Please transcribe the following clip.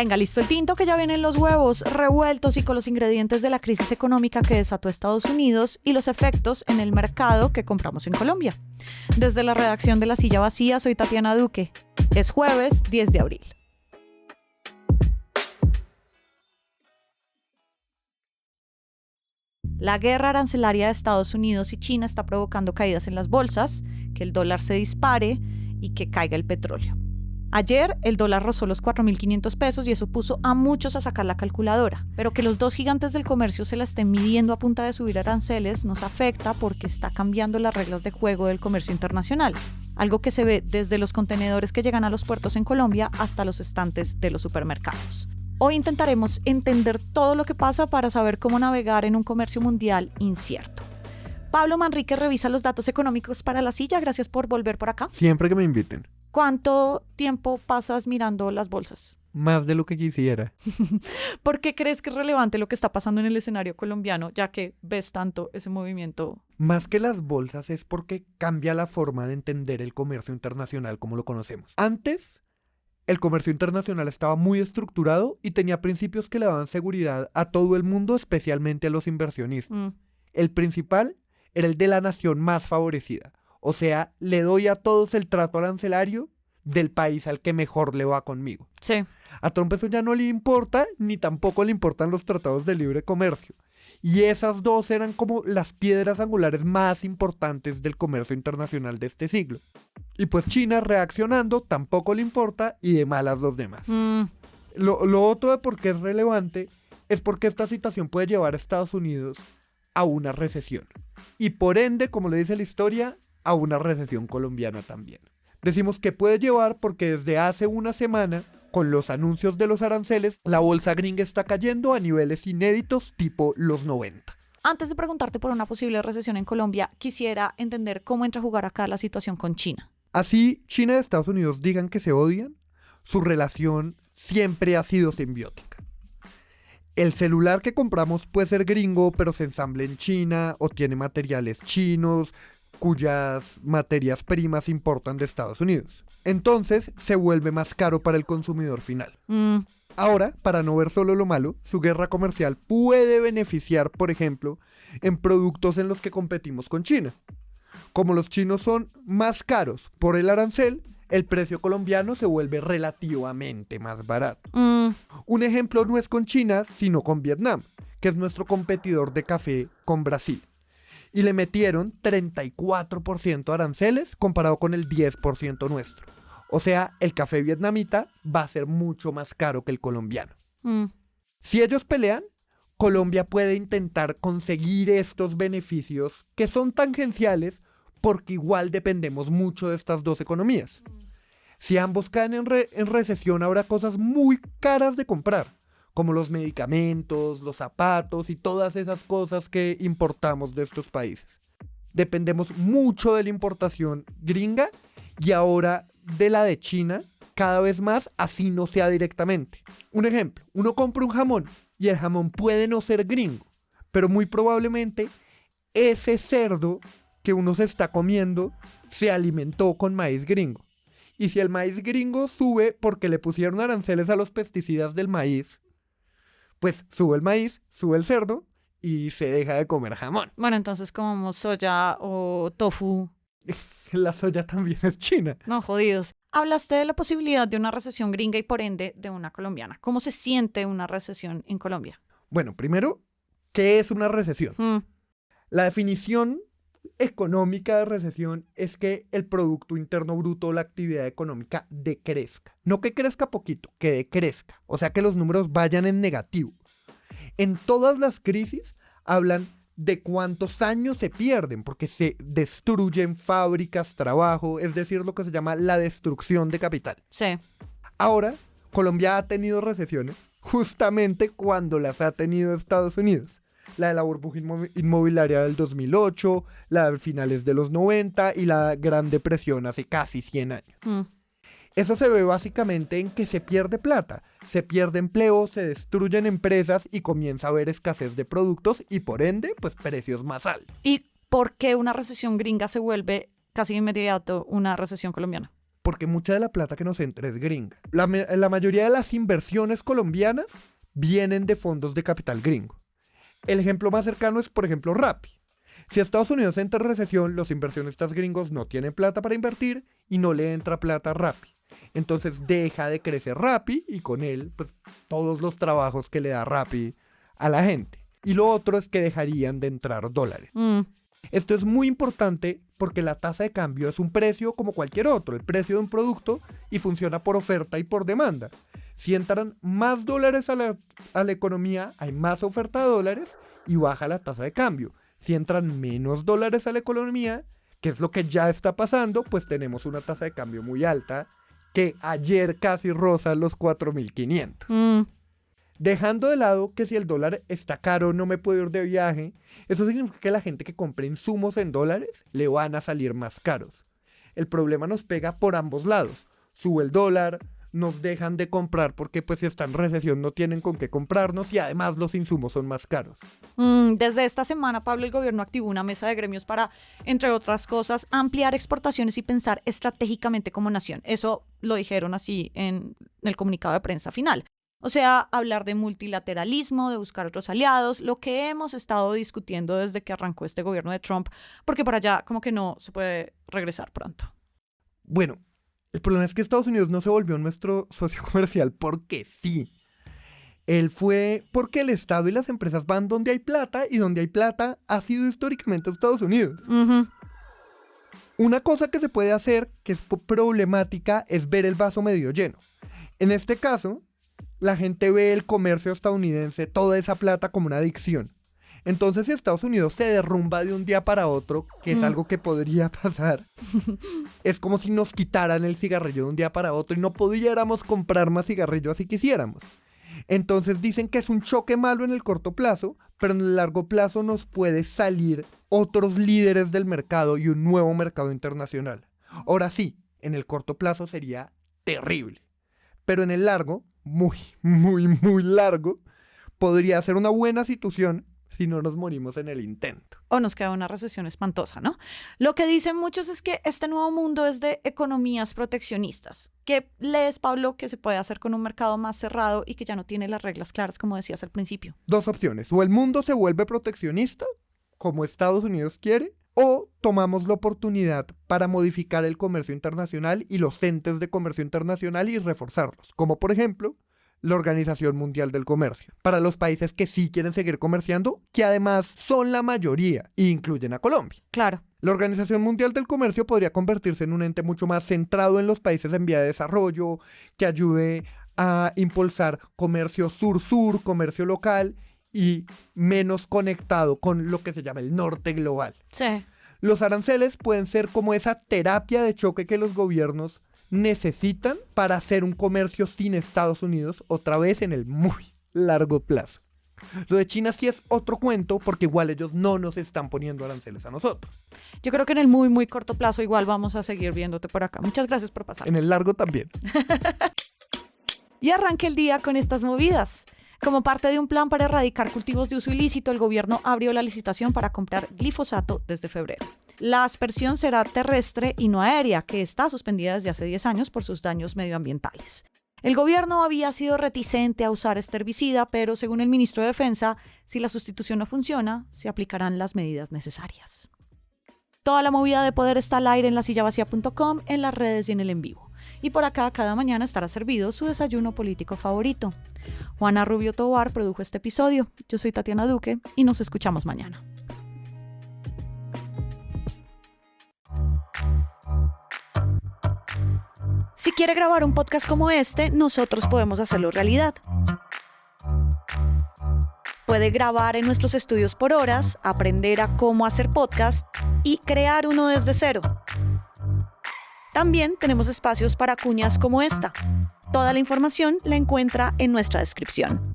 Tenga listo el tinto que ya vienen los huevos revueltos y con los ingredientes de la crisis económica que desató Estados Unidos y los efectos en el mercado que compramos en Colombia. Desde la redacción de La Silla Vacía, soy Tatiana Duque. Es jueves 10 de abril. La guerra arancelaria de Estados Unidos y China está provocando caídas en las bolsas, que el dólar se dispare y que caiga el petróleo. Ayer el dólar rozó los 4.500 pesos y eso puso a muchos a sacar la calculadora. Pero que los dos gigantes del comercio se la estén midiendo a punta de subir aranceles nos afecta porque está cambiando las reglas de juego del comercio internacional. Algo que se ve desde los contenedores que llegan a los puertos en Colombia hasta los estantes de los supermercados. Hoy intentaremos entender todo lo que pasa para saber cómo navegar en un comercio mundial incierto. Pablo Manrique revisa los datos económicos para La Silla. Gracias por volver por acá. Siempre que me inviten. ¿Cuánto tiempo pasas mirando las bolsas? Más de lo que quisiera. ¿Por qué crees que es relevante lo que está pasando en el escenario colombiano, ya que ves tanto ese movimiento? Más que las bolsas es porque cambia la forma de entender el comercio internacional como lo conocemos. Antes, el comercio internacional estaba muy estructurado y tenía principios que le daban seguridad a todo el mundo, especialmente a los inversionistas. El principal era el de la nación más favorecida. O sea, le doy a todos el trato arancelario del país al que mejor le va conmigo. Sí. A Trump eso ya no le importa, ni tampoco le importan los tratados de libre comercio. Y esas dos eran como las piedras angulares más importantes del comercio internacional de este siglo. Y pues China reaccionando tampoco le importa y de malas los demás. Lo otro de por qué es relevante es porque esta situación puede llevar a Estados Unidos a una recesión. Y por ende, como le dice la historia, a una recesión colombiana también. Decimos que puede llevar porque desde hace una semana, con los anuncios de los aranceles, la bolsa gringa está cayendo a niveles inéditos tipo los 90. Antes de preguntarte por una posible recesión en Colombia, quisiera entender cómo entra a jugar acá la situación con China. Así China y Estados Unidos digan que se odian, su relación siempre ha sido simbiótica. El celular que compramos puede ser gringo, pero se ensambla en China o tiene materiales chinos, cuyas materias primas importan de Estados Unidos. Entonces se vuelve más caro para el consumidor final. Ahora, para no ver solo lo malo, su guerra comercial puede beneficiar, por ejemplo, en productos en los que competimos con China. Como los chinos son más caros por el arancel, el precio colombiano se vuelve relativamente más barato. Un ejemplo no es con China, sino con Vietnam, que es nuestro competidor de café con Brasil. Y le metieron 34% aranceles comparado con el 10% nuestro. O sea, el café vietnamita va a ser mucho más caro que el colombiano. Si ellos pelean, Colombia puede intentar conseguir estos beneficios que son tangenciales porque igual dependemos mucho de estas dos economías. Si ambos caen en recesión, habrá cosas muy caras de comprar, como los medicamentos, los zapatos y todas esas cosas que importamos de estos países. Dependemos mucho de la importación gringa y ahora de la de China, cada vez más, así no sea directamente. Un ejemplo, uno compra un jamón y el jamón puede no ser gringo, pero muy probablemente ese cerdo que uno se está comiendo se alimentó con maíz gringo. Y si el maíz gringo sube porque le pusieron aranceles a los pesticidas del maíz, pues sube el maíz, sube el cerdo y se deja de comer jamón. Bueno, entonces comemos soya o tofu. La soya también es china. No, jodidos. Hablaste de la posibilidad de una recesión gringa y por ende de una colombiana. ¿Cómo se siente una recesión en Colombia? Bueno, primero, ¿qué es una recesión? La definición económica de recesión es que el Producto Interno Bruto o la actividad económica decrezca. No que crezca poquito, que decrezca. O sea, que los números vayan en negativo. En todas las crisis hablan de cuántos años se pierden, porque se destruyen fábricas, trabajo, es decir, lo que se llama la destrucción de capital. Sí. Ahora, Colombia ha tenido recesiones justamente cuando las ha tenido Estados Unidos. La de la burbuja inmobiliaria del 2008, la de finales de los 90 y la Gran Depresión hace casi 100 años. Eso se ve básicamente en que se pierde plata, se pierde empleo, se destruyen empresas y comienza a haber escasez de productos y por ende, pues precios más altos. ¿Y por qué una recesión gringa se vuelve casi inmediato una recesión colombiana? porque mucha de la plata que nos entra es gringa. La mayoría de las inversiones colombianas vienen de fondos de capital gringo. El ejemplo más cercano es, por ejemplo, Rappi. Si Estados Unidos entra en recesión, los inversionistas gringos no tienen plata para invertir y no le entra plata a Rappi. Entonces deja de crecer Rappi y con él, pues, todos los trabajos que le da Rappi a la gente. Y lo otro es que dejarían de entrar dólares. Esto es muy importante porque la tasa de cambio es un precio como cualquier otro, el precio de un producto, y funciona por oferta y por demanda. Si entran más dólares a la economía, hay más oferta de dólares y baja la tasa de cambio. Si entran menos dólares a la economía, que es lo que ya está pasando, pues tenemos una tasa de cambio muy alta, que ayer casi roza los 4.500. Dejando de lado que si el dólar está caro, no me puedo ir de viaje, eso significa que la gente que compre insumos en dólares le van a salir más caros. El problema nos pega por ambos lados. Sube el dólar, nos dejan de comprar porque pues si están en recesión no tienen con qué comprarnos y además los insumos son más caros. Desde esta semana, Pablo, el gobierno activó una mesa de gremios para, entre otras cosas, ampliar exportaciones y pensar estratégicamente como nación. Eso lo dijeron así en el comunicado de prensa final. O sea, hablar de multilateralismo, de buscar otros aliados, lo que hemos estado discutiendo desde que arrancó este gobierno de Trump, porque para allá como que no se puede regresar pronto. Bueno, el problema es que Estados Unidos no se volvió nuestro socio comercial porque sí. Él fue porque el Estado y las empresas van donde hay plata y donde hay plata ha sido históricamente Estados Unidos. Una cosa que se puede hacer que es problemática es ver el vaso medio lleno. En este caso, la gente ve el comercio estadounidense, toda esa plata como una adicción. Entonces, si Estados Unidos se derrumba de un día para otro, que es algo que podría pasar, es como si nos quitaran el cigarrillo de un día para otro y no pudiéramos comprar más cigarrillos si quisiéramos. Entonces dicen que es un choque malo en el corto plazo, pero en el largo plazo nos puede salir otros líderes del mercado y un nuevo mercado internacional. Ahora sí, en el corto plazo sería terrible, pero en el largo, muy largo, podría ser una buena situación si no nos morimos en el intento. O nos queda una recesión espantosa, ¿no? Lo que dicen muchos es que este nuevo mundo es de economías proteccionistas. ¿Qué lees, Pablo, que se puede hacer con un mercado más cerrado y que ya no tiene las reglas claras, como decías al principio? Dos opciones. O el mundo se vuelve proteccionista, como Estados Unidos quiere, o tomamos la oportunidad para modificar el comercio internacional y los entes de comercio internacional y reforzarlos. Como por ejemplo, la Organización Mundial del Comercio, para los países que sí quieren seguir comerciando, que además son la mayoría e incluyen a Colombia. Claro. La Organización Mundial del Comercio podría convertirse en un ente mucho más centrado en los países en vía de desarrollo, que ayude a impulsar comercio sur-sur, comercio local y menos conectado con lo que se llama el norte global. Sí. Los aranceles pueden ser como esa terapia de choque que los gobiernos necesitan para hacer un comercio sin Estados Unidos otra vez en el muy largo plazo. Lo de China sí es otro cuento porque igual ellos no nos están poniendo aranceles a nosotros. Yo creo que en el muy corto plazo igual vamos a seguir viéndote por acá. Muchas gracias por pasar. En el largo también. Y arranque el día con estas movidas. Como parte de un plan para erradicar cultivos de uso ilícito, el gobierno abrió la licitación para comprar glifosato desde febrero. La aspersión será terrestre y no aérea, que está suspendida desde hace 10 años por sus daños medioambientales. El gobierno había sido reticente a usar este herbicida, pero según el ministro de Defensa, si la sustitución no funciona, se aplicarán las medidas necesarias. Toda la movida de poder está al aire en lasillavacia.com, en las redes y en el en vivo. Y por acá cada mañana estará servido su desayuno político favorito. Juana Rubio Tovar produjo este episodio. Yo soy Tatiana Duque y nos escuchamos mañana. Si quiere grabar un podcast como este, nosotros podemos hacerlo realidad. Puede grabar en nuestros estudios por horas, aprender a cómo hacer podcast y crear uno desde cero. También tenemos espacios para cuñas como esta. Toda la información la encuentra en nuestra descripción.